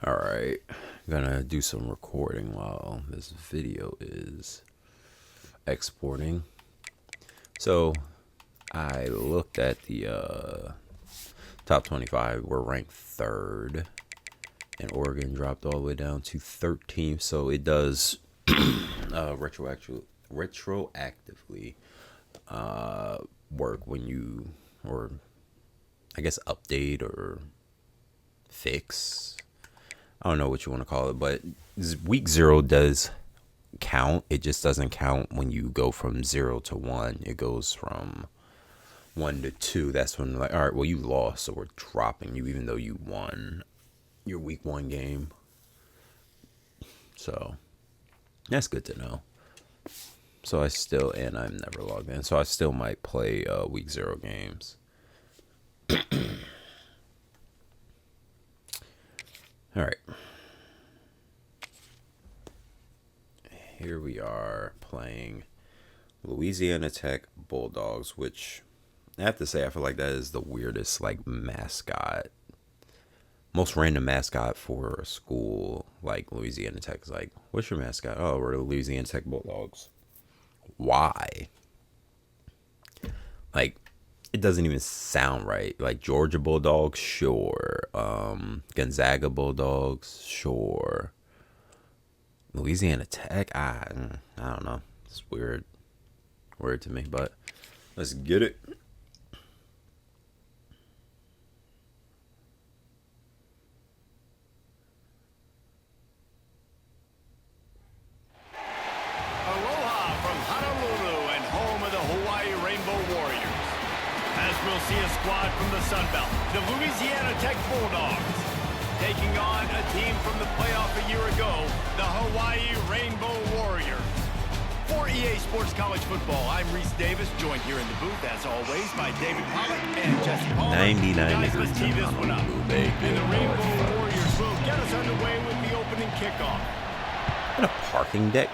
Alright, gonna do some recording while this video is exporting. So I looked at the top 25. We're ranked 3rd, and Oregon dropped all the way down to 13th. So it does retroactively work when you, or I guess update or fix, I don't know what you want to call it, but week 0 does count. It just doesn't count when you go from 0 to 1. It goes from 1 to 2. That's when, like, all right, well, you lost, so we're dropping you, even though you won your week 1 game. So that's good to know. So and I'm never logged in, so I still might play week 0 games. All right. Here we are playing Louisiana Tech Bulldogs, which I have to say, I feel like that is the weirdest, like, mascot. Most random mascot for a school like Louisiana Tech is like, what's your mascot? Oh, we're the Louisiana Tech Bulldogs. Why? Like, it doesn't even sound right. Like, Georgia Bulldogs, sure. Gonzaga Bulldogs, sure. Louisiana Tech, I don't know. It's weird to me, but let's get it. Aloha from Honolulu and home of the Hawaii Rainbow Warriors. As we'll see a squad from the Sun Belt, the Louisiana Tech Bulldogs, taking on a team from the playoff a year ago, the Hawaii Rainbow Warriors. For EA Sports College Football, I'm Reese Davis, joined here in the booth, as always, by David Pollock and Jesse Palmer. 99 Guys, degrees let's tee this one up. And the Rainbow Warriors will get us underway with the opening kickoff. What a parking deck.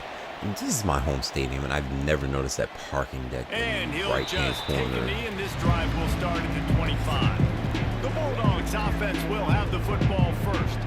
This is my home stadium, and I've never noticed that parking deck in And the he'll right-hand just take a corner. knee, and this drive will start at the 25. The Bulldogs offense will have the football first.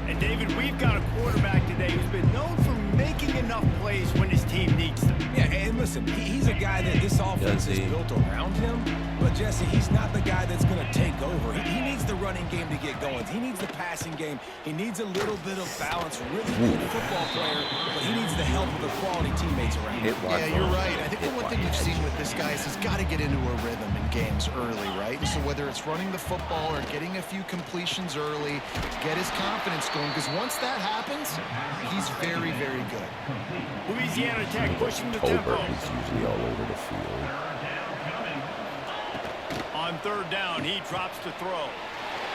And David, we've got a quarterback today who's been known for making enough plays when his team needs them. Yeah, and listen, he's a guy that this offense is built around him. But, Jesse, he's not the guy that's going to take over. He needs the running game to get going. He needs the passing game. He needs a little bit of balance. Really good football player, but he needs the help of the quality teammates around him. Yeah, you're right. I think the one thing we've seen with this guy is he's got to get into a rhythm in games early, right? And so whether it's running the football or getting a few completions early, get his confidence going, because once that happens, he's very, very good. Louisiana Tech pushing the tempo. He's usually all over the field. On 3rd down, he drops to throw.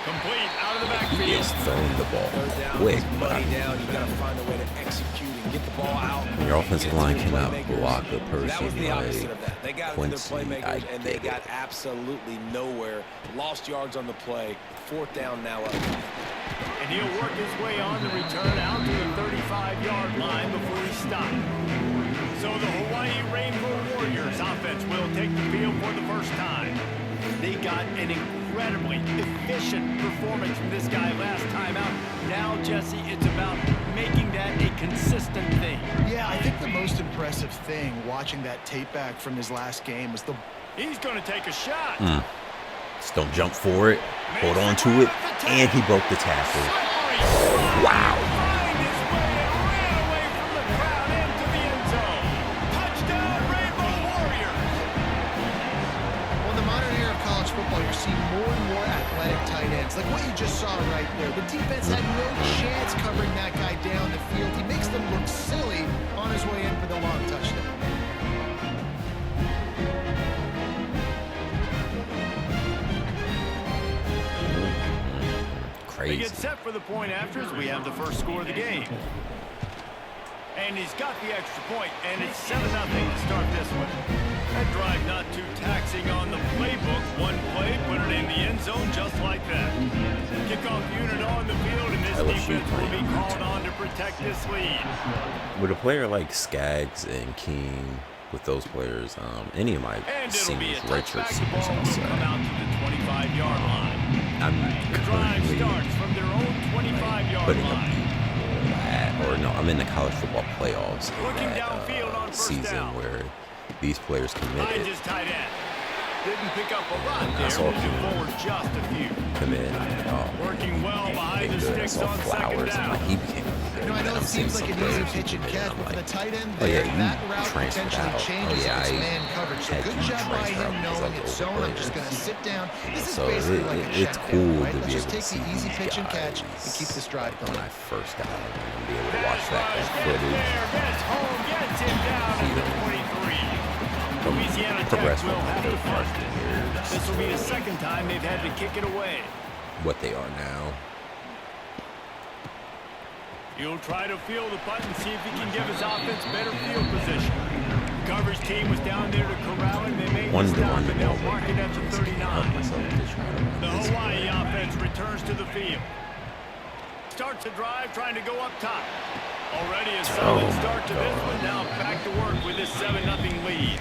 Complete out of the He backfield. is throwing the ball Third down, quick, with but money down, you got to find a way to execute and get the ball out. your offensive line cannot block a That was person the opposite like of that. They got into Quincy. their I playmakers, and they get got it. absolutely nowhere. Lost yards on the play. 4th down now up. And he'll work his way on the return out to the 35-yard line before he stopped. So the Hawaii Rainbow Warriors offense will take the field for the first time. They got an incredibly efficient performance from this guy last time out. Now, Jesse, it's about making that a consistent thing. Yeah, I think the most impressive thing watching that tape back from his last game was He's going to take a shot. Just don't jump for it. Hold on to it. And he broke the tackle. Wow. Find his way and ran away from the crowd into the end zone. Touchdown, Rainbow Warriors. Well, in the modern era of college football, you're seeing more and more athletic tight ends, like what you just saw right there. The defense had no chance covering that guy down the field. He makes them look silly on his way in for the long touchdown. They Crazy. get set for the point afters. We have the first score of the game. And he's got the extra point, and it's 7-0 to start this one. That drive not too taxing on the playbook. One play, put it in the end zone just like that. Kickoff unit on the field, and this LSU defense will be playing called on to protect this lead. With a player like Skaggs and King, with those players, any of my And it'll be seniors, a redshirt touchback. The seniors, ball I'll will say. come out to the 25-yard line. I'm The drive currently starts from their own 25-yard putting up line. or no, I'm in the college football playoffs in Looking that downfield on first season down. where these players Finds committed. his tight end. Didn't pick up a lot I there, saw moving him forward just a few. Come in, Working well behind the good. I sticks saw on second Flowers, and down. like, he became really good. You know, I know And it I'm seeing seems like some an easy players pitch and commit, catch, I'm but for the like, tight end oh there, yeah, that you route transferred potentially out. changes Oh yeah, if it's I man coverage. So had good you job by transfer him out because knowing I it's was zone. I'm over just going to players. sit down. This is So basically like a it's check cool down, right? to Let's be just able to take see the easy these pitch and catch guys, and keep this drive like, when going. I first got it and be able to watch Pass rush, that gets footage. there, gets home, gets him down at the 23. Louisiana Tech Progress will from have their to punt. freshman years This will be the second time they've had to kick it away. what they are now. He'll try to field the punt and see if he can give his offense better field position. Coverage team was down there to corral him. They made the stop and they'll mark it at the 39. The Hawaii offense returns to the field. Starts a drive trying to go up top. Already a solid start to this one. Now back to work with this 7-0 lead.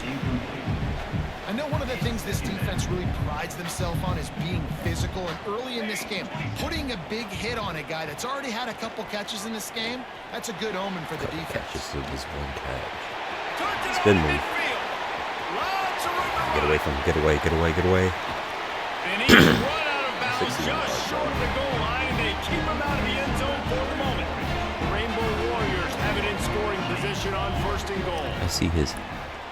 I know one of the things this defense really prides themselves on is being physical, and early in this game, putting a big hit on a guy that's already had a couple catches in this game, that's a good omen for the defense. Just this one catch. Spin move. Get away from him. Get away. And he's run out of bounds 60 just yards. short of the goal line, and they keep him out of the end zone for the moment. The Rainbow Warriors have it in scoring position on 1st and goal. I see his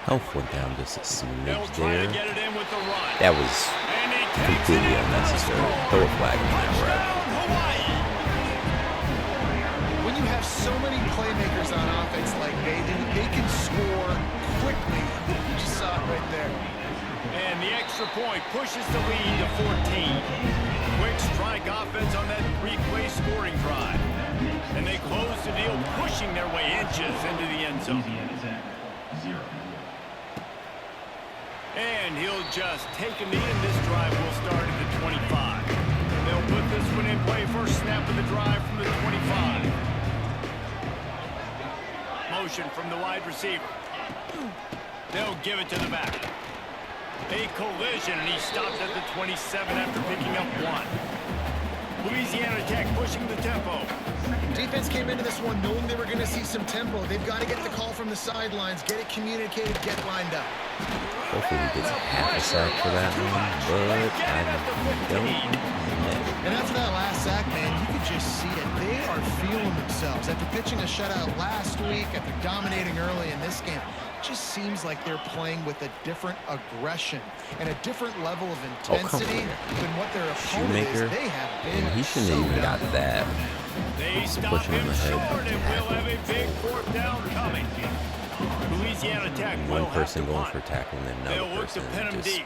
health went down just a They'll smidge try to there. get it in with the run. That was And he takes it completely in. unnecessary. Throw a flag in that route. Touchdown, Hawaii. When you have so many playmakers on offense like they do, they can score quickly. You just saw it right there. And the extra point pushes the lead to 14. Quick strike offense on that 3-play scoring drive. And they close the deal, pushing their way inches into the end zone. And he'll just take a knee, and this drive will start at the 25. They'll put this one in play. First snap of the drive from the 25. Motion from the wide receiver. They'll give it to the back. A collision, and he stopped at the 27 after picking up 1. Louisiana Tech pushing the tempo. Defense came into this one knowing they were going to see some tempo. They've got to get the call from the sidelines, get it communicated, get lined up. Hopefully he gets half a sack for that one, but I don't. And after that last sack, man, you could just see it. They are feeling themselves. After pitching a shutout last week, after dominating early in this game, it just seems like they're playing with a different aggression and a different level of intensity than what their opponent is. They have been He shouldn't have even got that. They stop push him him in the head. short, and we'll have a big 4th down coming. Louisiana Tech will One person have to going punt. for tackle and then They'll another look to person pin him just deep.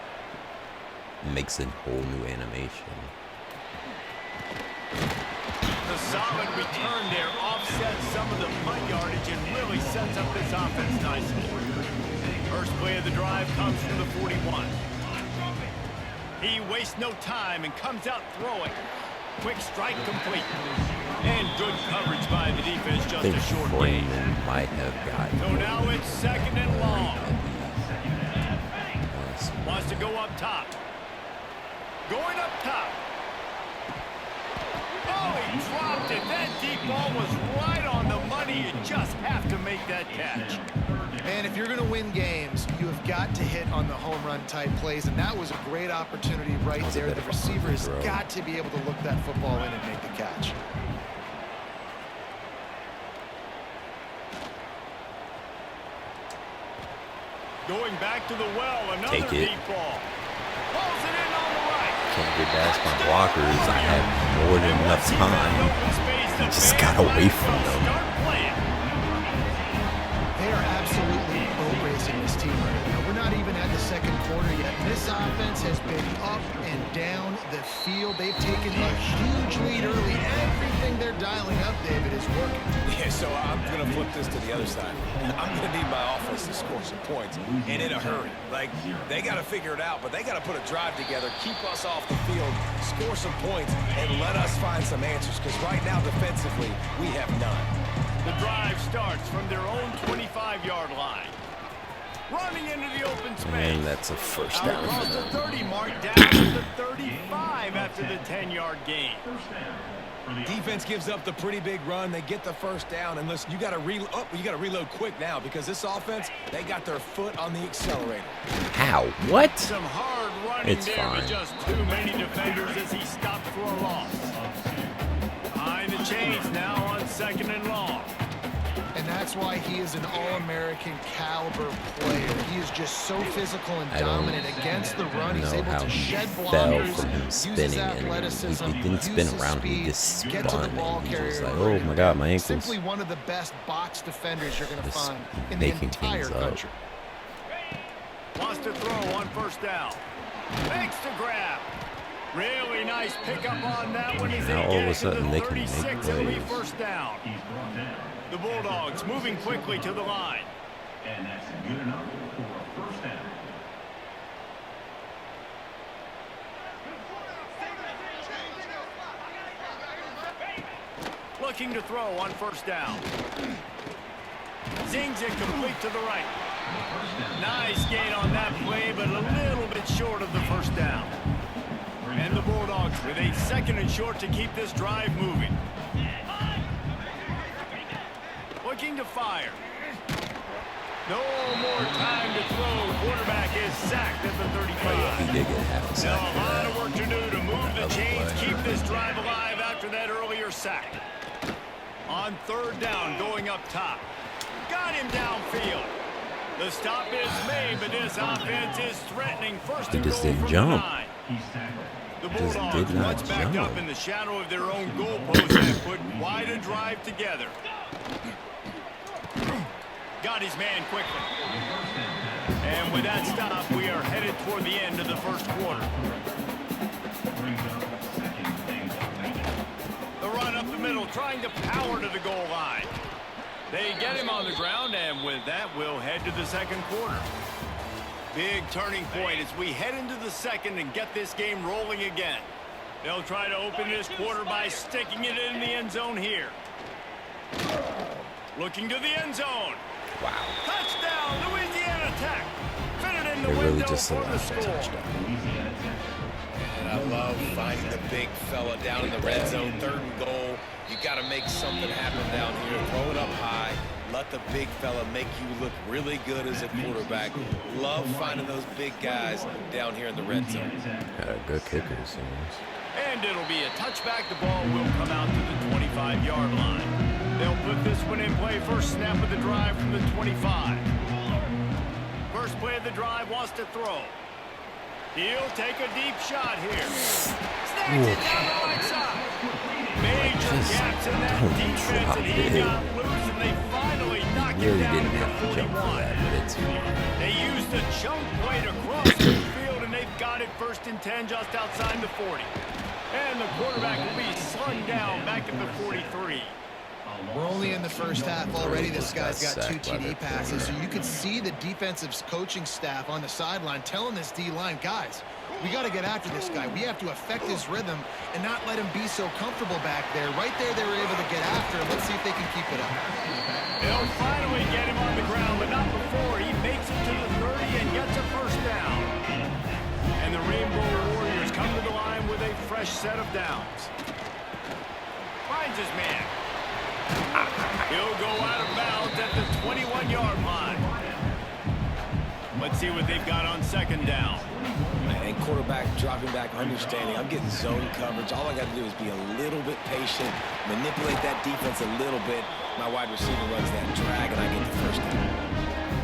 makes a whole new animation. The solid return there offsets some of the punt yardage and really sets up this offense nicely. First play of the drive comes from the 41. He wastes no time and comes out throwing. Quick strike complete. And good coverage by the defense, I just think a short gain. Freeman might have gotten. So now it's 2nd and long. Yes. Wants to go up top. Going up top. Oh, he dropped it. That deep ball was right on the money. You just have to make that catch. And if you're going to win games, you have got to hit on the home run type plays, and that was a great opportunity right was a there. bit The of a receiver has throw. got to be able to look that football in and make the catch. Going back to the well, another Take it. deep ball. Pulls it in on the right. Can't get past my blockers. I have more than enough time. He just got away from them. Start playing. They are absolutely boat racing this team right now. We're not even at the 2nd quarter yet. This offense has been up and down the field. They've taken a huge lead early. Everything they're dialing up, David, is working. Yeah, so I'm going to flip this to the other side. I'm going to need my offense to score some points, and in a hurry. Like, they got to figure it out, but they got to put a drive together, keep us off the field, score some points, and let us find some answers, because right now, defensively, we have none. The drive starts from their own 25-yard line. Running into the open space. And that's a first Out down across for the them. 30 mark, down to the 35 after the 10-yard gain. Defense gives up the pretty big run. They get the first down. And listen, you got to reload quick now because this offense, they got their foot on the accelerator. How? What? Some hard running It's there, fine. but just too many defenders as he stopped for a loss. Behind the chains now on 2nd and long. And that's why he is an All-American caliber player. He is just so physical and dominant against the run. He's able to shed blockers, from him use his spinning, and athleticism, he didn't spin use his around. He speed, just get to the spun, ball and he was carrier. like, "Oh my God, my ankles!" Simply one of the best box defenders you're going to Just find in the making entire things up. country. Wants to throw on 1st down. Makes the grab. Really nice pickup on that one. As Now they all of a get to sudden the they can make 36, it'll be plays. 1st down. The Bulldogs moving quickly to the line. And that's good enough for a 1st down. Looking to throw on 1st down. Zings it complete to the right. Nice gain on that play, but a little bit short of the 1st down. And the Bulldogs with a 2nd and short to keep this drive moving. Looking to fire. No more time to throw. Quarterback is sacked at the 35. He did get half a Still sack. a lot of work to do to move the Other chains, play. keep this drive alive after that earlier sack. On 3rd down, going up top. Got him downfield. The stop is made, but this offense is threatening 1st and just goal didn't from jump. the 9. The Just Bulldogs did not once backed jump. up in the shadow of their own goalpost and put quite a drive together. Got his man quickly. And with that stop, we are headed toward the end of the 1st quarter. The run up the middle, trying to power to the goal line. They get him on the ground, and with that, we'll head to the 2nd quarter. Big turning point as we head into the 2nd and get this game rolling again. They'll try to open this quarter by sticking it in the end zone here. Looking to the end zone. Wow. Touchdown, Louisiana Tech. Fit it in the They really window just for allowed the a score. touchdown. And I love finding the big fella down in the red zone, 3rd and goal. You got to make something happen down here. Throw it up high. Let the big fella make you look really good as a quarterback. Love finding those big guys down here in the red zone. Good kickers. And it'll be a touchback. The ball will come out to the 25-yard line. They'll put this one in play. First snap of the drive from the 25. First play of the drive, wants to throw. He'll take a deep shot here. Snags it down the right side. Major gaps in that defense, and he got loose, and they finally knock him Really down didn't to have to jump for 41. that, but it's They used a chunk play to cross the field, and they've got it 1st and 10 just outside the 40. And the quarterback will be slung down back at the 43. We're only in the 1st half already. This guy's got 2 sacked by TD the passes. So you can see the defensive coaching staff on the sideline telling this D-line, guys, we got to get after this guy. We have to affect his rhythm and not let him be so comfortable back there. Right there, they were able to get after him. Let's see if they can keep it up. They'll finally get him on the ground, but not before. He makes it to the 30 and gets a 1st down. And the Rainbow Warriors come to the line with a fresh set of downs. Finds his man. He'll go out of bounds at the 21-yard line. Let's see what they've got on 2nd down. And quarterback dropping back, understanding I'm getting zone coverage. All I got to do is be a little bit patient, manipulate that defense a little bit. My wide receiver runs that drag, and I get the 1st down.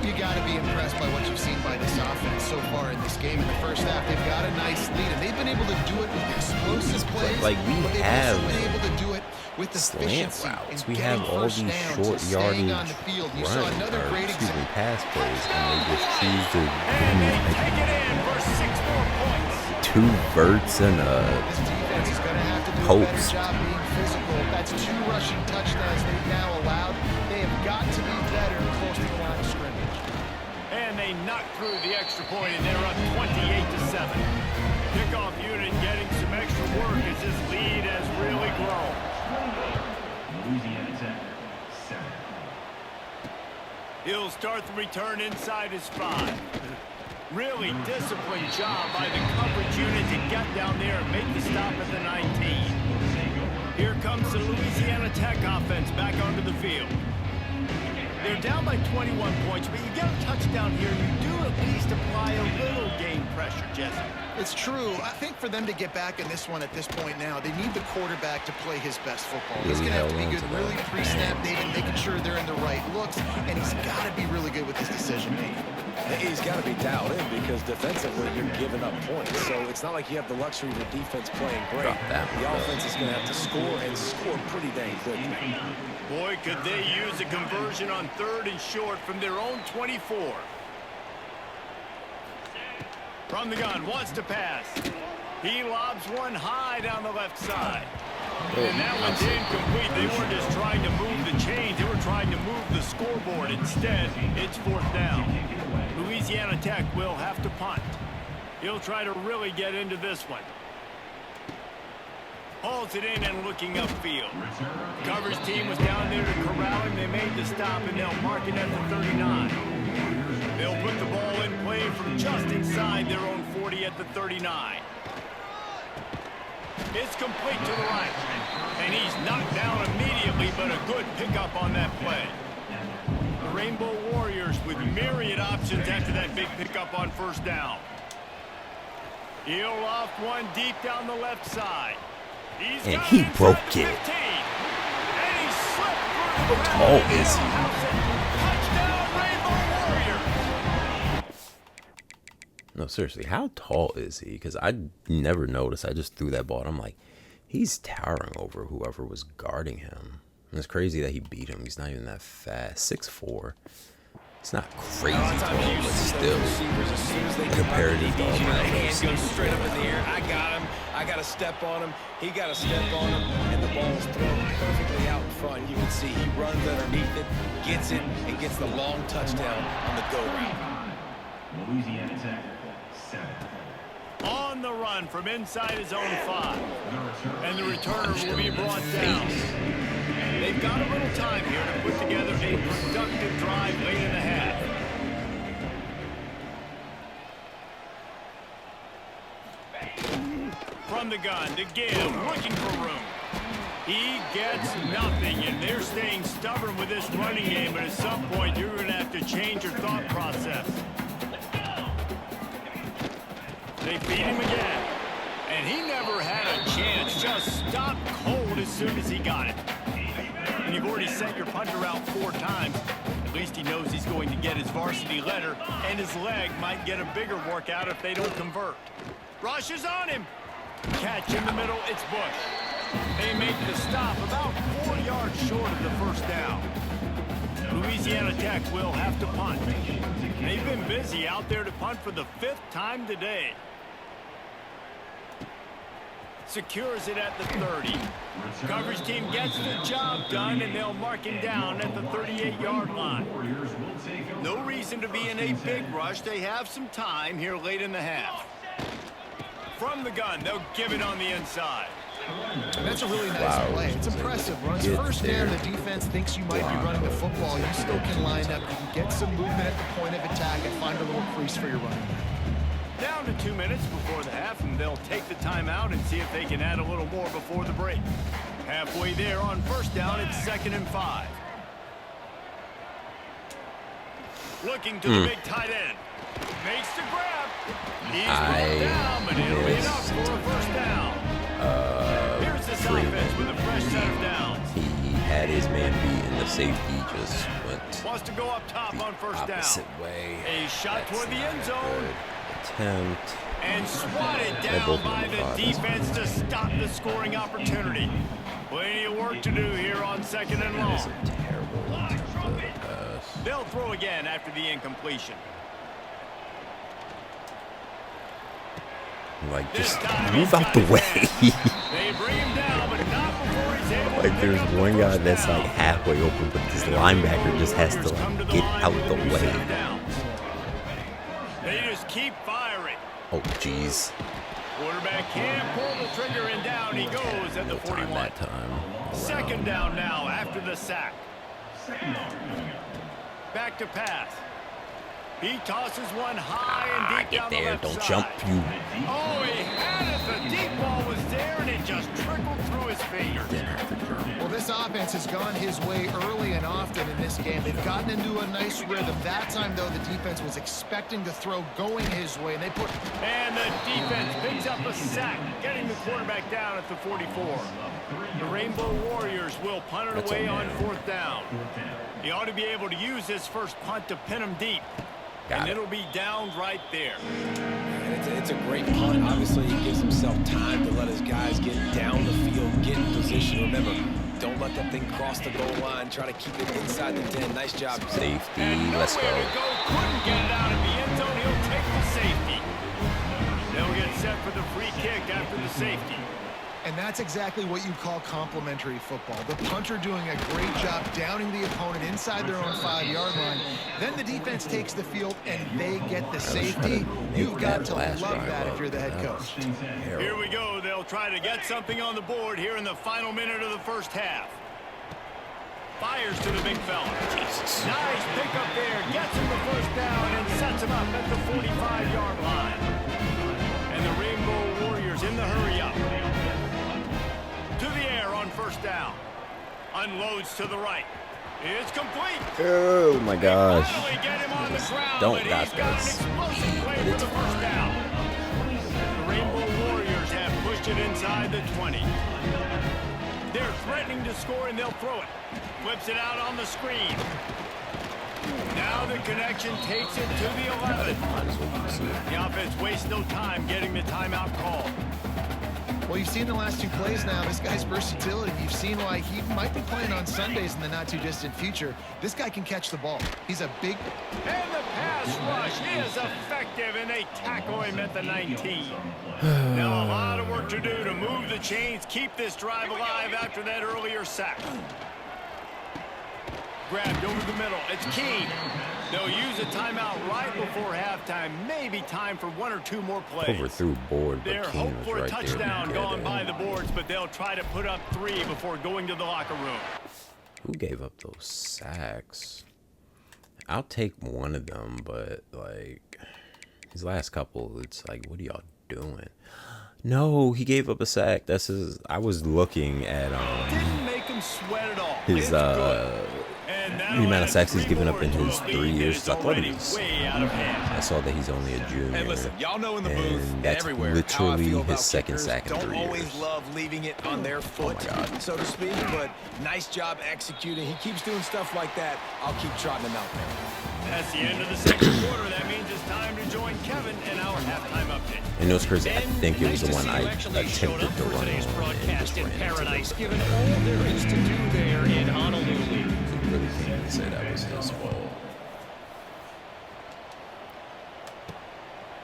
You got to be impressed by what you've seen by this offense so far in this game. In the 1st half, they've got a nice lead, and they've been able to do it with explosive plays. Like, we but they've have also been able to do it with slant efficiency. routes. in We getting have all first these downs, short staying yardage on the field. You saw run, another or great excuse me, example. pass plays, and they just choose to And they take it in for 6 more points. 2 verts and a This defense is going to have to do a Post. better job being physical. That's 2 rushing touchdowns they've now allowed. They have got to be better close to the line of scrimmage. And they knock through the extra point, and they're up 28-7. Kickoff unit getting some extra work as this lead has really grown. Louisiana Tech, 7. He'll start the return inside his 5. Really disciplined job by the coverage unit to get down there and make the stop at the 19. Here comes the Louisiana Tech offense back onto the field. They're down by 21 points, but you get a touchdown here, you do at least apply a little game pressure, Jesse. It's true. I think for them to get back in this one at this point now, they need the quarterback to play his best football. He's going to have to be good really pre-snap, David, making sure they're in the right looks, and he's got to be really good with his decision-making. He's got to be dialed in because defensively you're giving up points. So it's not like you have the luxury of the defense playing great. The offense is going to have to score and score pretty dang quickly. Boy, could they use a conversion on 3rd and short from their own 24. From the gun, wants to pass. He lobs one high down the left side. And that one's incomplete. They weren't just trying to move the chains. They were trying to move the scoreboard. Instead, it's 4th down. Louisiana Tech will have to punt. He'll try to really get into this one. Hauls it in and looking upfield. Coverage team was down there to corral him. They made the stop, and they'll mark it at the 39. They'll put the ball in play from just inside their own 40 at the 39. It's complete to the right. And he's knocked down immediately, but a good pickup on that play. The Rainbow Warriors with myriad options after that big pickup on 1st down. He'll off one deep down the left side. And he broke it. And he slipped through. How tall is he? Touchdown, Rainbow Warriors. No, seriously, how tall is he? Because I never noticed. I just threw that ball. And I'm like, he's towering over whoever was guarding him. And it's crazy that he beat him. He's not even that fast. 6'4". It's not crazy tall, but still. Compared to my hand goes straight up in the air. I got him. I got to step on him. He got to step on him. And the ball's thrown perfectly out in front. You can see he runs underneath it, gets it, and gets the long touchdown on the go route. Louisiana Tech, 7. On the run from inside his own 5. And the returner will be brought down. They've got a little time here to put together a productive drive late in the half. From the gun to give, looking for room. He gets nothing, and they're staying stubborn with this running game, but at some point you're going to have to change your thought process. They feed him again, and he never had a chance. Just stopped cold as soon as he got it. And you've already sent your punter out 4 times. At least he knows he's going to get his varsity letter, and his leg might get a bigger workout if they don't convert. Rushes on him. Catch in the middle, it's Bush. They make the stop about 4 yards short of the 1st down. Louisiana Tech will have to punt. They've been busy out there to punt for the 5th time today. Secures it at the 30. Coverage team gets the job done, and they'll mark him down at the 38-yard line. No reason to be in a big rush. They have some time here late in the half. From the gun, they'll give it on the inside. That's a really nice play. It's impressive. Runs 1st down. The defense thinks you might be running the football. You still can line up. You can get some movement at the point of attack and find a little crease for your running back. Down to 2 minutes before the half, and they'll take the timeout and see if they can add a little more before the break. Halfway there on 1st down, it's 2nd and 5. Looking to the big tight end. Makes the grab. He's brought down, but it'll be enough for a 1st down. Here's this offense with a fresh set of downs. He had his man beat, and the safety just went Wants to go up top on 1st down. opposite way. A shot toward the end zone. Attempt. And swatted down by the defense to stop the scoring opportunity. Plenty of work to do here on 2nd and long. That's a terrible pass. They'll throw again after the incompletion. Like, just move out the way. They bring him down, but not before he's able Like, there's one guy that's like halfway open, but this linebacker just has to like get out the way. They just keep firing. Oh, jeez. Quarterback can't pull the trigger, and down he goes at the 41. That time. 2nd down now after the sack. Back to pass. He tosses one high and deep Get down there. the left Don't side. jump, you. Oh, he had it. The deep ball was there, and it just trickled through his fingers. Well, this offense has gone his way early and often in this game. They've gotten into a nice rhythm. That time, though, the defense was expecting the throw going his way, and they put... And the defense picks up a sack, getting the quarterback down at the 44. The Rainbow Warriors will punt it away on 4th down. He ought to be able to use this first punt to pin him deep. And it'll be down right there. And it's a great punt. Obviously, he gives himself time to let his guys get down the field, get in position. Remember, don't let that thing cross the goal line. Try to keep it inside the 10. Nice job. Safety. And Let's go. nowhere to go. Couldn't get it out of the end zone. He'll take the safety. They'll get set for the free kick after the safety. And that's exactly what you call complimentary football. The punter doing a great job downing the opponent inside their own 5-yard line. Then the defense takes the field and they get the safety. You've got to love that if you're the head coach. Here we go. They'll try to get something on the board here in the final minute of the first half. Fires to the big fella. Nice pickup there. Gets him the first down and sets him up at the 45-yard line. And the Rainbow Warriors in the hurry up. To the air on first down. Unloads to the right. It's complete. Oh my gosh. Finally get him on the ground, Don't and got he's got an this. explosive play for the first down. The Rainbow Warriors have pushed it inside the 20. They're threatening to score, and they'll throw it. Flips it out on the screen. Now the connection takes it to the 11. The offense wastes no time getting the timeout call. Well, you've seen the last 2 plays now. This guy's versatility. You've seen why he might be playing on Sundays in the not-too-distant future. This guy can catch the ball. He's a big... And the pass rush is effective, and they tackle him at the 19. Now a lot of work to do to move the chains, keep this drive alive after that earlier sack. Grabbed over the middle. It's key. They'll use a timeout right before halftime. Maybe time for 1 or 2 more plays. Overthrew board, but They're King hoping was for a right touchdown there. gone by the boards, but they'll try to put up 3 before going to the locker room. Who gave up those sacks? I'll take one of them, but like his last couple, it's like, what are y'all doing? No, he gave up a sack. That's his. I was looking at Didn't make him sweat at all. his It's good. And the amount of sacks he's given up in his 3 years. Is I thought already he was. way out of hand. I saw that he's only a junior. Hey, listen, y'all know in the booth and and that's everywhere how I literally feel his about second kickers. sack in Don't 3 always years. love leaving it on their foot, so to speak, but nice job executing. He keeps doing stuff like that. I'll keep trotting him out there. That's the end of the second quarter. That means it's time to join Kevin in our halftime update. And it was crazy. I think it was the Nice to one see I you actually showed attempted up to for run today's on and broadcast just in ran into paradise, it. given all there is to do there in Honolulu. He really can't even say that was his fault.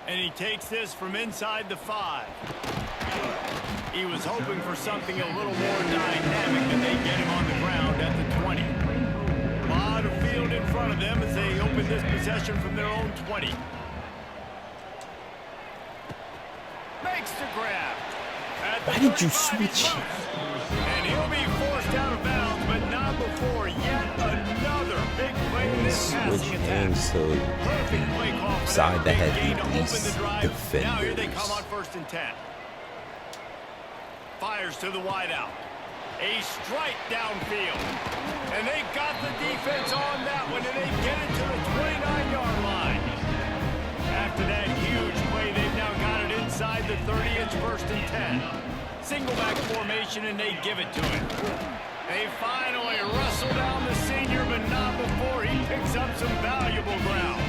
And he takes this from inside the 5. He was hoping for something a little more dynamic than they get him on the ground at the 20. A lot of field in front of them as they open this possession from their own 20. Makes the grab. Why did you switch? And he'll be forced out of bounds, but not before yet another big play in this Switch passing attack. hands to Perfect play call for side that that big had gain the to open least the drive. Now here they come on defenders. 1st and 10. Fires to the wideout. A strike downfield. And they got the defense on that one, and they get it to the 29-yard line. After that huge play, they've now got it inside the 30. It's 1st and 10. Single back formation, and they give it to him. They finally wrestle down the senior, but not before he picks up some valuable ground.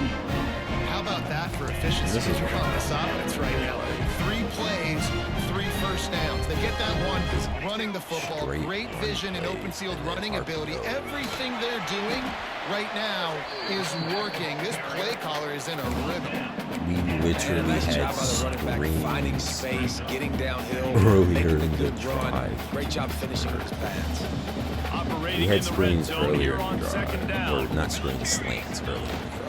How about that for efficiency? This is You're on this offense right now. 3 plays, 3 first downs. They get that one running the football. Straight Great vision and open field running ability. Everything they're doing right now is working. This play caller is in a rhythm. We literally Nice had job by the running back, finding screens space, getting downhill, earlier making a in the good run. drive. Great job finishing with his pads. Operating We in had the red screens zone earlier here in on the second drive, down. or not screens, slants earlier in the drive.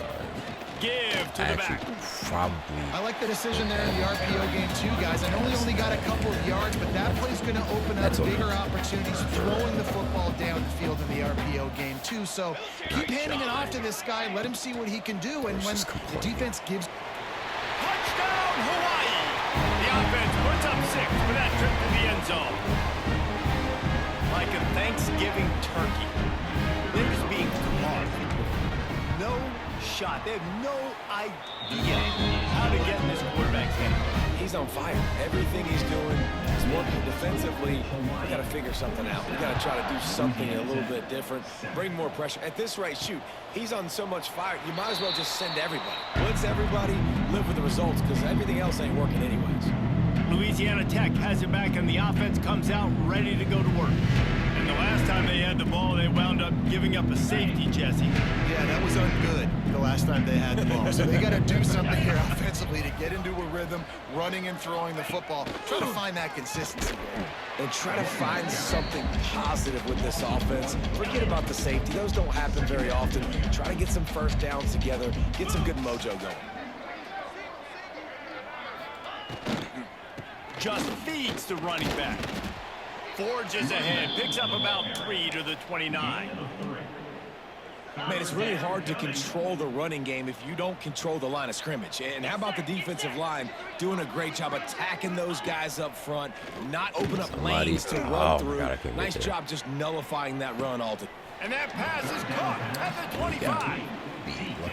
Give to I the actually back. probably I like the decision there in the RPO game too, guys. I know he only got a couple of yards, but that play's going to open up That's okay. bigger opportunities throwing the football down the field in the RPO game. too, so keep handing it off to this guy. Let him see what he can do, and when the defense gives... Touchdown, Hawaii! The offense puts up 6 for that trip to the end zone. Like a Thanksgiving turkey, they're just being carved. No shot. They have no idea how to get in this quarterback's head. He's on fire. Everything he's doing is working defensively. We got to figure something out. We got to try to do something a little bit different, bring more pressure. At this rate, shoot, he's on so much fire, you might as well just send everybody. Blitz everybody, live with the results, because everything else ain't working anyways. Louisiana Tech has it back, and the offense comes out ready to go to work. And the last time they had the ball, they wound up giving up a safety, Jesse. Yeah, that was ungood the last time they had the ball. So they got to do something here offensively to get into a rhythm, running and throwing the football. Try to find that consistency there. And try to find something positive with this offense. Forget about the safety. Those don't happen very often. Try to get some first downs together, get some good mojo going. Just feeds the running back. Forges ahead, picks up about 3 to the 29. Man, it's really hard to control the running game if you don't control the line of scrimmage. And how about the defensive line doing a great job attacking those guys up front, not open up lanes to run through. Nice job just nullifying that run altogether. And that pass is caught at the 25.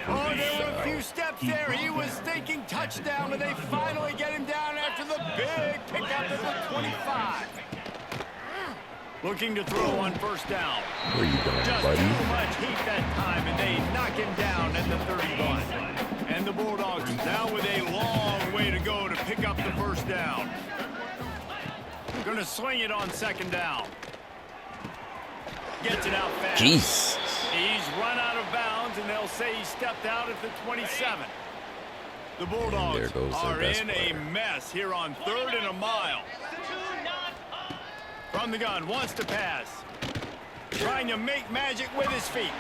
Oh, there were a few steps there. He was thinking touchdown, and they finally get him down after the big pickup at the 25. Looking to throw on first down. Where you going, Just buddy? too much heat that time, and they knock him down at the 31. And the Bulldogs now with a long way to go to pick up the first down. Going to swing it on second down. Gets it out fast. Jesus. He's run out of bounds, and they'll say he stepped out at the 27. The Bulldogs are in a mess here on 3rd and a mile. From the gun, wants to pass. Trying to make magic with his feet.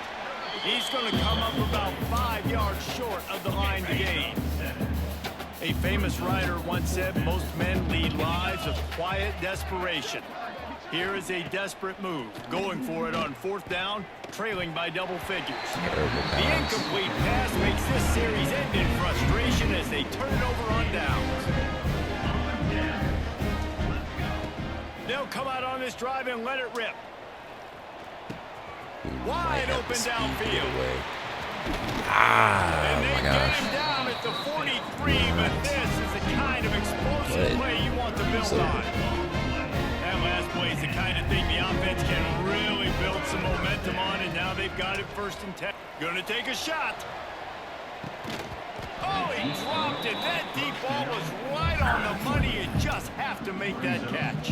He's going to come up about 5 yards short of the line to gain. A famous writer once said, most men lead lives of quiet desperation. Here is a desperate move, going for it on 4th down, trailing by double figures. The incomplete pass makes this series end in frustration as they turn it over on downs. They'll come out on this drive and let it rip. Wide open downfield. And they get him down at the 43, but this is the kind of explosive play you want to build on. That last play is the kind of thing the offense can really build some momentum on, and now they've got it 1st and 10. Gonna take a shot. Oh, he dropped it. That deep ball was right on the money. You just have to make that catch.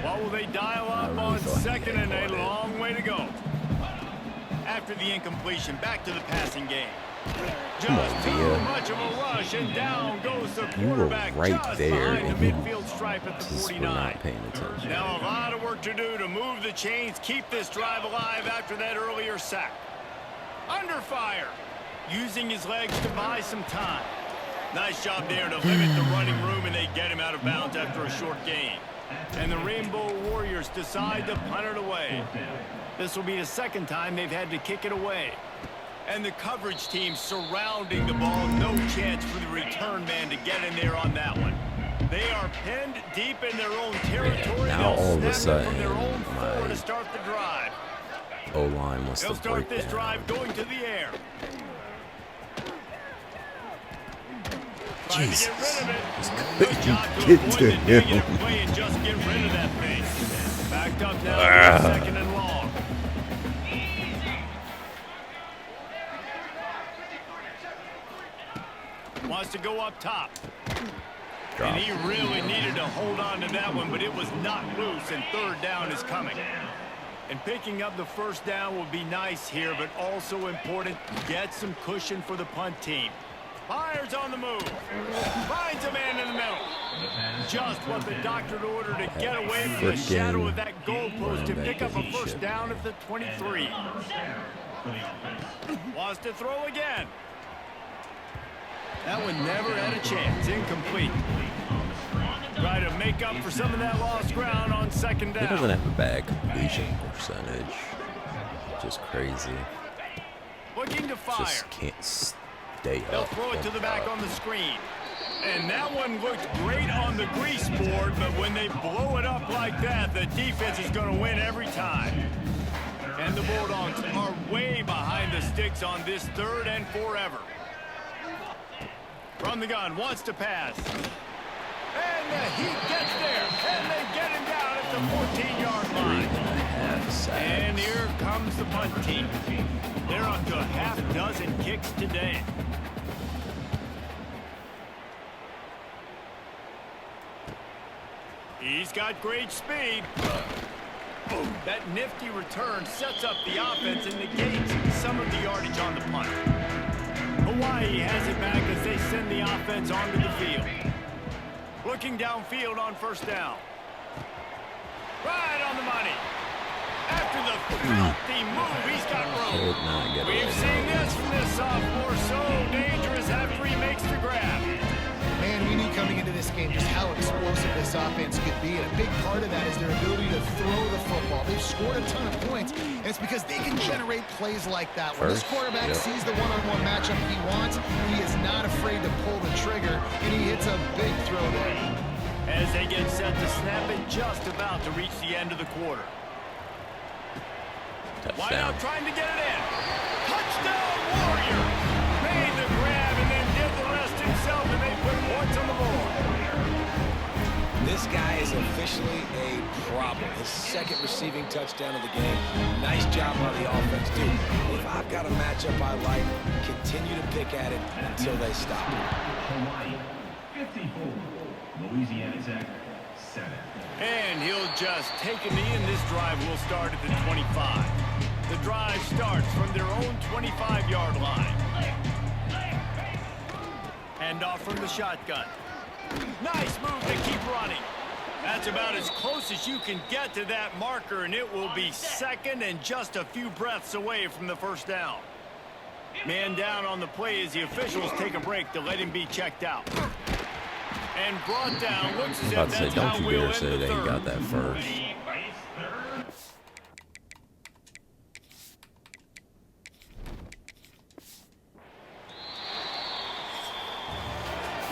What will they dial up on 2nd and a long way to go? After the incompletion, back to the passing game. Just too much of a rush, and down goes the quarterback just behind the midfield stripe at the 49. Now a lot of work to do to move the chains, keep this drive alive after that earlier sack. Under fire. Using his legs to buy some time. Nice job there to limit the running room, and they get him out of bounds after a short gain. And the Rainbow Warriors decide to punt it away. This will be the 2nd time they've had to kick it away. And the coverage team surrounding the ball. No chance for the return man to get in there on that one. They are pinned deep in their own territory. Now all of a sudden, from their own floor to start the drive. O-line wants They'll to start break this down. drive going to the air. Jesus. Trying to get rid of it. Good job to avoid the negative play and just get rid of that thing. Backed up now to 2nd and long. Wants to go up top. And he really needed to hold on to that one, but it was not loose, and 3rd down is coming. And picking up the 1st down will be nice here, but also important, get some cushion for the punt team. Fires on the move. Finds a man in the middle. Just what the doctor ordered to get away from the shadow of that goalpost and pick up a 1st down at the 23. Wants to throw again. That one never had a chance. Incomplete. Try to make up for some of that lost ground on 2nd down. He doesn't have a bad completion percentage. just crazy. Looking to fire. Just can't stay They'll up. throw it to and the back up. on the screen. And that one looked great on the grease board, but when they blow it up like that, the defense is going to win every time. And the Bulldogs are way behind the sticks on this 3rd and forever. From the gun, wants to pass. And the Heat gets there, and they get him down at the 14-yard line. 3.5 sacks. And here comes the punt team. They're up to a half dozen kicks today. He's got great speed. Boom. That nifty return sets up the offense and negates some of the yardage on the punt. Hawaii has it back as they send the offense onto the field. Looking downfield on 1st down. Right on the money. After the filthy move, he's got room. We've seen this from this sophomore. So dangerous after he makes the grab. Man, we knew coming into this game just how explosive this offense could be, and a big part of that is their ability to throw the football. They've scored a ton of points, and it's because they can generate plays like that. When this quarterback sees the one-on-one matchup he wants, he is not afraid to pull the trigger, and he hits a big throw there. As they get set to snap it, just about to reach the end of the quarter. Wide out trying to get it in. Touchdown, Warrior! Made the grab and then did the rest himself, and they put points on the board. This guy is officially a problem. His 2nd receiving touchdown of the game. Nice job by the offense, dude. If I've got a matchup I like, continue to pick at it until they stop. Hawaii 54. Louisiana Tech 7. And he'll just take a knee, and this drive will start at the 25. The drive starts from their own 25-yard line. Hand off from the shotgun. Nice move to keep running. That's about as close as you can get to that marker, and it will be 2nd and just a few breaths away from the 1st down. Man down on the play as the officials take a break to let him be checked out. And brought down. Looks as if that's how we'll end the 3rd. Don't you dare say they ain't got that first.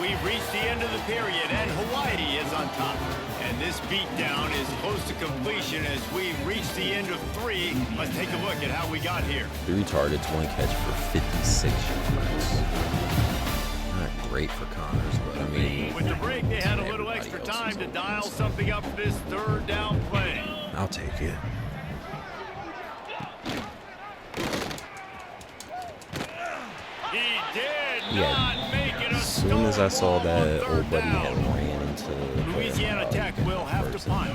We've reached the end of the period, and Hawaii is on top. And this beatdown is close to completion as we reach the end of 3. Let's take a look at how we got here. 3 targets, 1 catch for 56 yards. Not great for Connors, but I mean... With the break, they had a little extra time to dial something up for this 3rd down play. I'll take it. He did not make it a As soon as I saw stone that wall on old 3rd buddy had down. ran into Louisiana Tech will have to punt.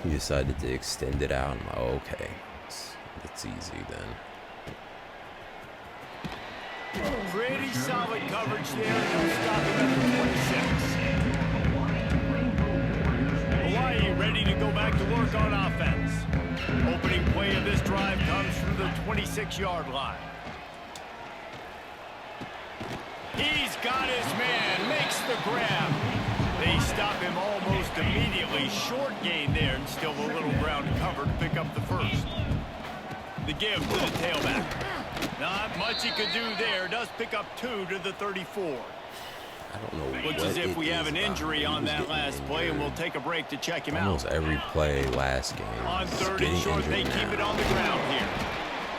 He decided to extend it out. I'm like, okay, it's easy then. Pretty solid coverage there. They'll stop him at the 26. Hawaii ready to go back to work on offense. Opening play of this drive comes from the 26-yard line. He's got his man, makes the grab. They stop him almost immediately. Short gain there, and still a little ground cover to pick up the 1st. The give to the tailback. Not much he could do there. Does pick up 2 to the 34. I don't know. Looks as if we have an injury on that last play, and we'll take a break to check him out. Almost every play last game. On 3rd and short, they keep it on the ground here.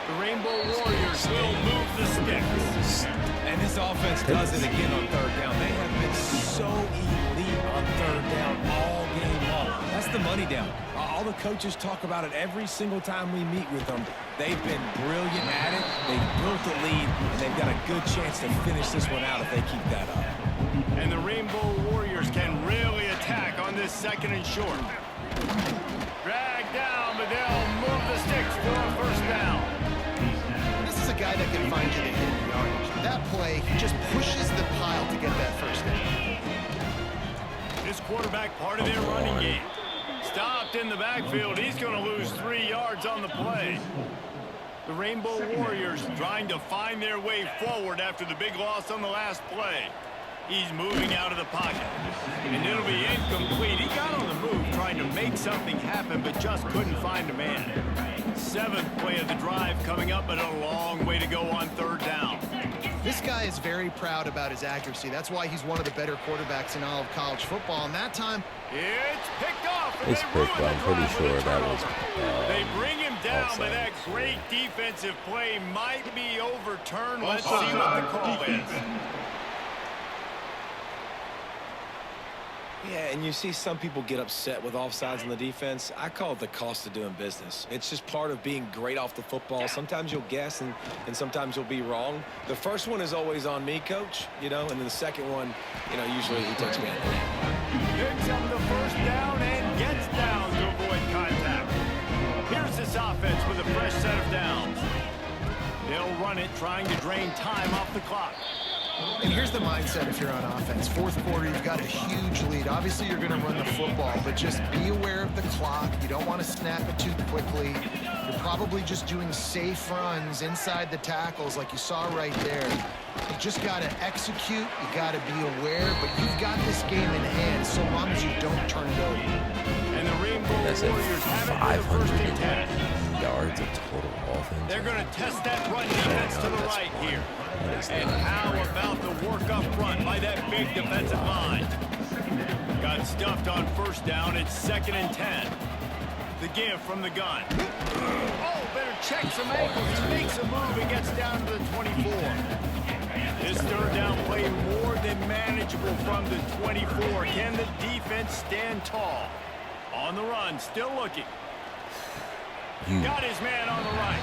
The Rainbow Warriors will move the sticks. And this offense does it again on 3rd down. They have been so elite on 3rd down all game long. That's the money down. All the coaches talk about it every single time we meet with them. They've been brilliant at it. They've built a lead, and they've got a good chance to finish this one out if they keep that up. And the Rainbow Warriors can really attack on this 2nd and short. Drag down, but they'll move the sticks for a 1st down. This is a guy that can find you the hidden yardage. That play, he just pushes the pile to get that 1st down. This quarterback part of their running game. Stopped in the backfield. He's going to lose 3 yards on the play. The Rainbow Warriors trying to find their way forward after the big loss on the last play. He's moving out of the pocket. And it'll be incomplete. He got on the move trying to make something happen, but just couldn't find a man. 7th play of the drive coming up, but a long way to go on 3rd down. This guy is very proud about his accuracy. That's why he's one of the better quarterbacks in all of college football. And that time, it's picked off. It's picked, but I'm pretty sure that was they bring him down, offside. but that great defensive play might be overturned. Let's see what the call is. Yeah, and you see some people get upset with offsides on the defense. I call it the cost of doing business. It's just part of being great off the football. Sometimes you'll guess and sometimes you'll be wrong. The first one is always on me, coach, and then the second one, usually he takes me out. Picks up the 1st down and gets down to avoid contact. Here's this offense with a fresh set of downs. They'll run it, trying to drain time off the clock. and here's the mindset if you're on offense. 4th quarter, you've got a huge lead. Obviously, you're going to run the football, but just be aware of the clock. You don't want to snap it too quickly. You're probably just doing safe runs inside the tackles like you saw right there. You just got to execute. You got to be aware, but you've got this game in hand so long as you don't turn it over. And the Rainbow That's at Warriors have it in the 1st and 10. yards of total offense. They're going to test that run defense to the right here. And how about the work up front by that big defensive line? Got stuffed on 1st down. It's 2nd and 10. The give from the gun. Oh, better check some ankles. He makes a move and gets down to the 24. This 3rd down play more than manageable from the 24. Can the defense stand tall? On the run, still looking. Got his man on the right.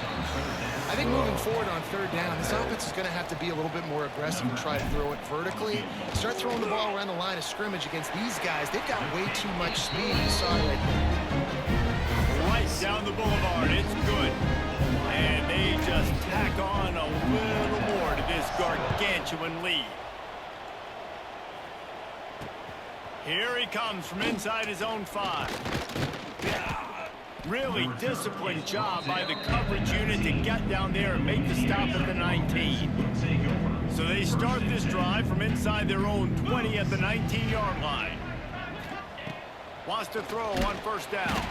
I think moving forward on 3rd down, this offense is going to have to be a little bit more aggressive and try to throw it vertically. Start throwing the ball around the line of scrimmage against these guys. They've got way too much speed. You saw it right there. Right down the boulevard. It's good. And they just tack on a little more to this gargantuan lead. Here he comes from inside his own 5. Really disciplined job by the coverage unit to get down there and make the stop at the 19. So they start this drive from inside their own 20 at the 19-yard line. Wants to throw on 1st down.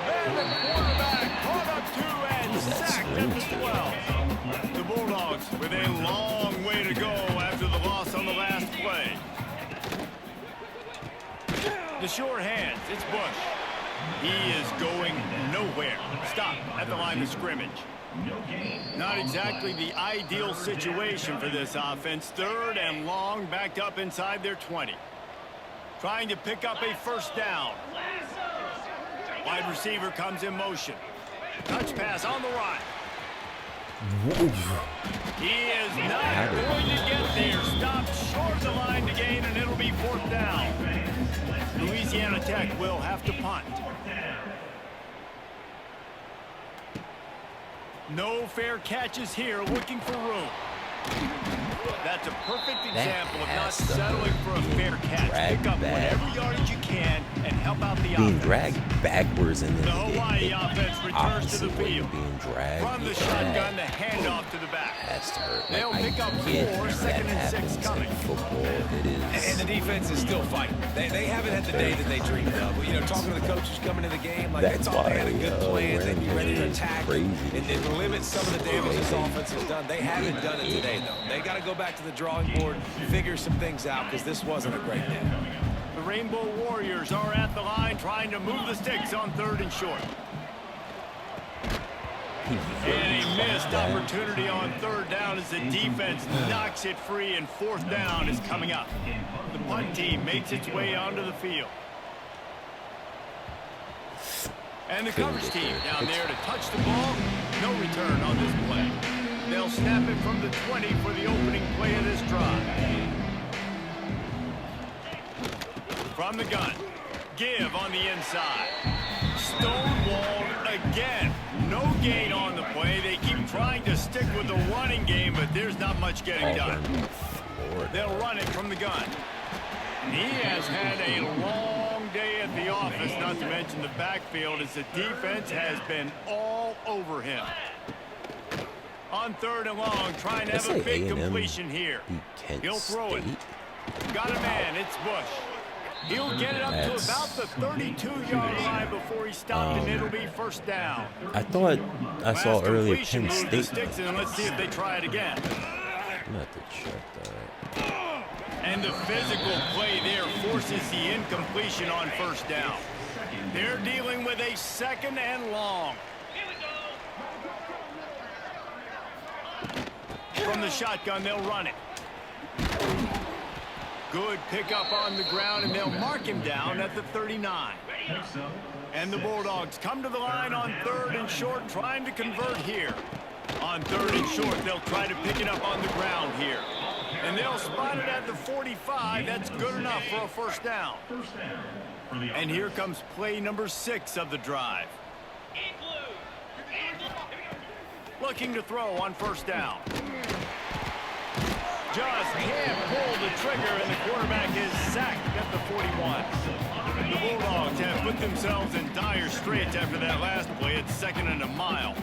And the quarterback caught up 2 and sacked at the 12. The Bulldogs with a long way to go after the loss on the last play. The short hands, it's Bush. He is going nowhere. Stop at the line of scrimmage. Not exactly the ideal situation for this offense. 3rd and long, backed up inside their 20. Trying to pick up a 1st down. Wide receiver comes in motion. Touch pass on the right. He is not going to get there. Stopped short of the line to gain, and it'll be 4th down. Louisiana Tech will have to punt. No fair catches here, looking for room. That's a perfect example of not settling for a fair catch. Pick up whatever yardage you can and help out the offense. Being dragged backwards and then the Hawaii offense returns to the field. Being dragged from the shotgun, the handoff to the back. Has to hurt. They'll pick up 4, 2nd and 6 coming. Football, it is. And the defense is still fighting. They haven't had the day that they dreamed of. Talking to the coaches coming into the game, like they thought they had a good plan. They'd be ready to attack and limit some of the damage this offense has done. They haven't done it today, though. They got to go back to the drawing board, figure some things out, because this wasn't a great day. The Rainbow Warriors are at the line trying to move the sticks on 3rd and short. And a missed opportunity on 3rd down as the defense knocks it free, and 4th down is coming up. The punt team makes its way onto the field. And the coverage team down there to touch the ball. No return on this play. They'll snap it from the 20 for the opening play of this drive. From the gun. Give on the inside. Stonewalled again. No gain on the play. They keep trying to stick with the running game, but there's not much getting done. They'll run it from the gun. He has had a long day at the office, not to mention the backfield, as the defense has been all over him. On 3rd and long, trying to have a big completion here. He'll throw it. Got a man, it's Bush. He'll get it up to about the 32-yard line before he stopped, and it'll be first down. I thought I saw Last earlier completion Penn moved the State. sticks, and let's see if they try it again. I'm gonna have to check that. And the physical play there forces the incompletion on first down. They're dealing with a second and long. From the shotgun, they'll run it. Good pickup on the ground, and they'll mark him down at the 39. And the Bulldogs come to the line on 3rd and short, trying to convert here. On 3rd and short, they'll try to pick it up on the ground here. And they'll spot it at the 45. That's good enough for a first down. And here comes play number 6 of the drive. Looking to throw on first down. Just can't pull the trigger, and the quarterback is sacked at the 41. The Bulldogs have put themselves in dire straits after that last play. It's 2nd and a mile.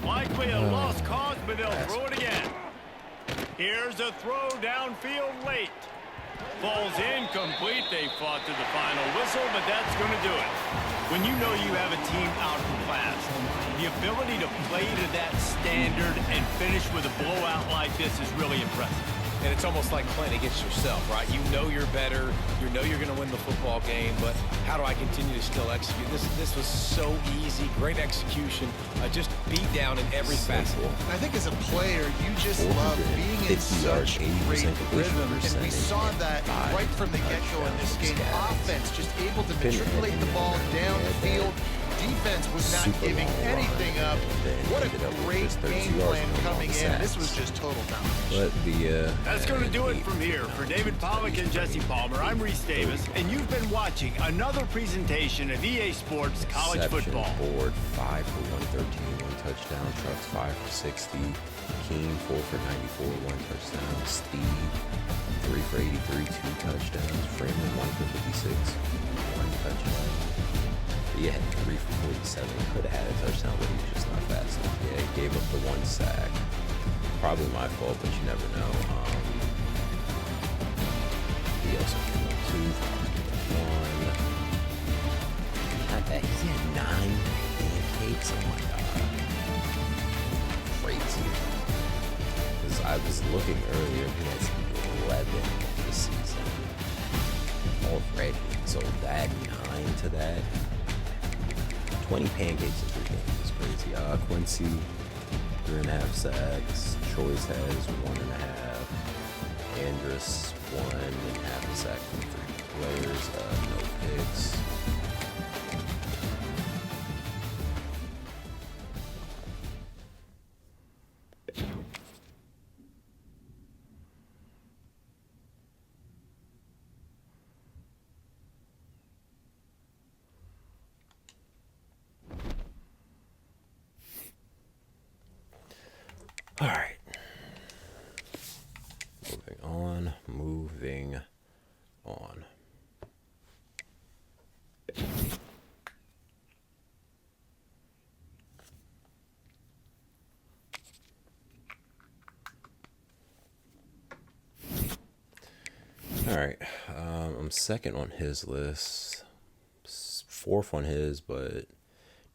Likely a lost cause, but they'll throw it again. Here's a throw downfield late. Falls incomplete. They fought to the final whistle, but that's going to do it. When you know you have a team outclassed, the ability to play to that standard and finish with a blowout like this is really impressive. And it's almost like playing against yourself, right? You know you're better. You know you're going to win the football game, but how do I continue to still execute? This was so easy. Great execution. Just beat down in every facet. I think as a player, you just love being in such great rhythm, and we saw that right from the get-go in this game. Offense just able to matriculate the ball downfield. Defense was not giving anything up. What a great game plan coming in. This was just total domination. That's going to do it from here. For David Pollack and Jesse Palmer, I'm Reese Davis, and you've been watching another presentation of EA Sports College Football. Board 5 for 113, 1 touchdown. Trucks 5 for 60. King 4 for 94, 1 touchdown. Steve 3 for 83, 2 touchdowns. Freeman 1 for 56, 1 touchdown. He had 3 for 47. Could have had a touchdown, but he was just not fast enough. Yeah, he gave up the 1 sack. Probably my fault, but you never know. He also came up 2 for 1. Not bad. He had 9 pancakes. Oh my god. Crazy. Because I was looking earlier, he has 11 this season already. So that 9 to that. 20 pancakes in 3 games is crazy. Quincy, 3.5 sacks. Choice has 1.5. Andrus, 1.5 sack from 3 players. No picks. All right. Moving on. All right. I'm 2nd on his list, 4th on his, but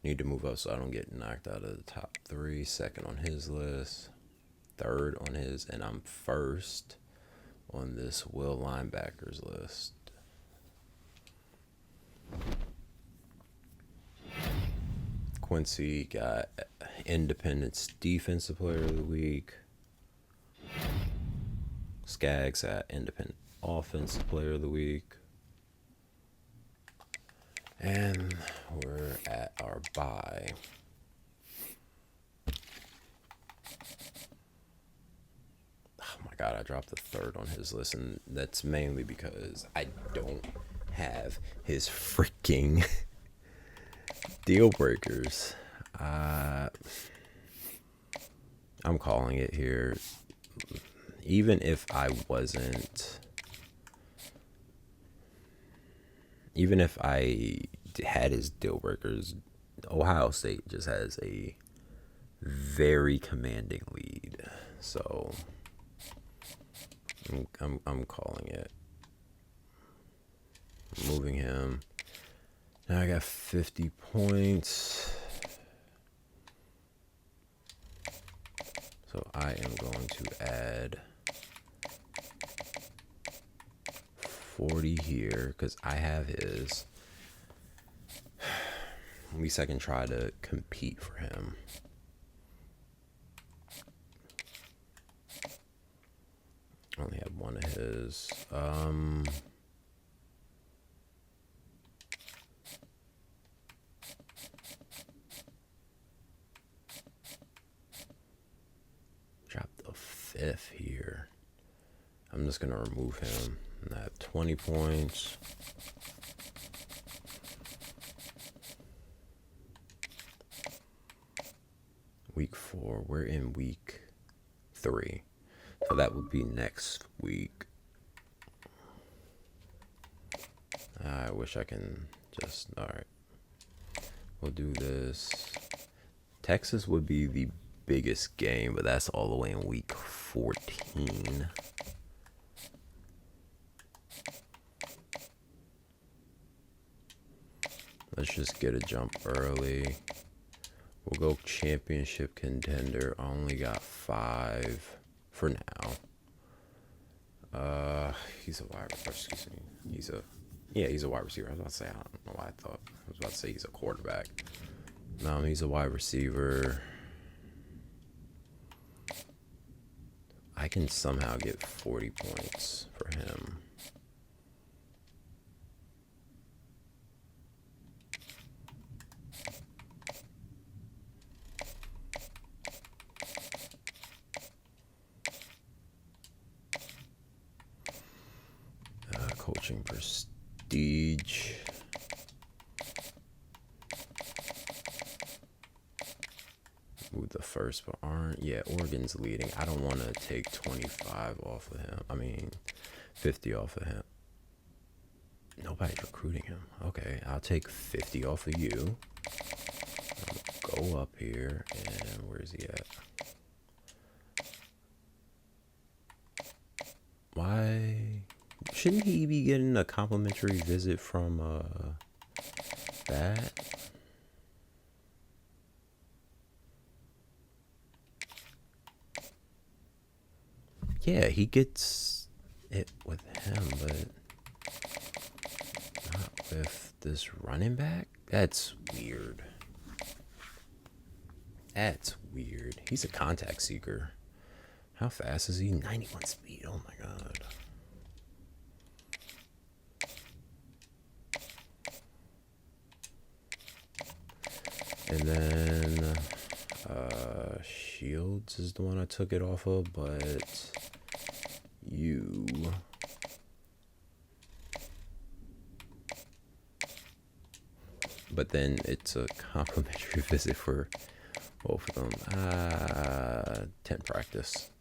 need to move up so I don't get knocked out of the top 3. 2nd on his list, 3rd on his, and I'm 1st on this Will linebackers list. Quincy got Independence Defensive Player of the Week. Skaggs got Independent Offensive Player of the Week. And we're at our bye. Oh my god, I dropped the 3rd on his list, and that's mainly because I don't have his freaking deal breakers. I'm calling it here. Even if I had his deal breakers, Ohio State just has a very commanding lead. So I'm calling it. moving him. Now I got 50 points. So I am going to add 40 here because I have his. At least I can try to compete for him. I only have one of his. Drop the 5th here. I'm just gonna remove him. And I have 20 points. Week 4. We're in week 3. So that would be next week. I wish I can just... Alright. We'll do this. Texas would be the biggest game, but that's all the way in week 14. Let's just get a jump early. We'll go championship contender. I only got 5 for now. He's a wide receiver. Excuse me. He's a wide receiver. I was about to say, I don't know why I was about to say he's a quarterback. No, he's a wide receiver. I can somehow get 40 points for him. Coaching prestige. Ooh, the first, but aren't. Yeah, Oregon's leading. I don't want to take 25 off of him. I mean, 50 off of him. Nobody's recruiting him. Okay, I'll take 50 off of you. I'll go up here, and where is he at? Why? Shouldn't he be getting a complimentary visit from that? Yeah, he gets it with him, but not with this running back? That's weird. That's weird. He's a contact seeker. How fast is he? 91 speed. Oh my god. And then Shields is the one I took it off of, but you... But then it's a complimentary visit for both of them. 10 practice.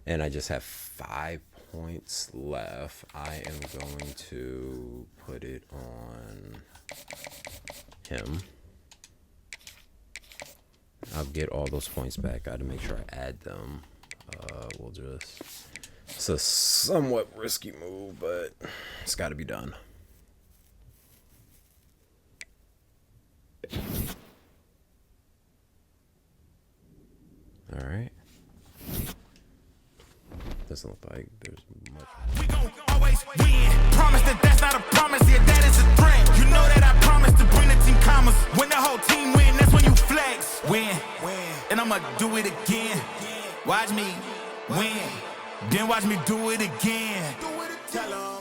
And I just have 5 points left. I am going to put it on him. I'll get all those points back. Got to make sure I add them. We'll just... It's a somewhat risky move, but it's got to be done. All right. Doesn't look like there's much. We gon' always win. Promise that that's not a promise. Yeah, that is a threat. You know that I promise to bring the team commas. When the whole team win, that's when you flex. Win. And I'ma do it again. Watch me win. Then watch me do it again. Tell 'em.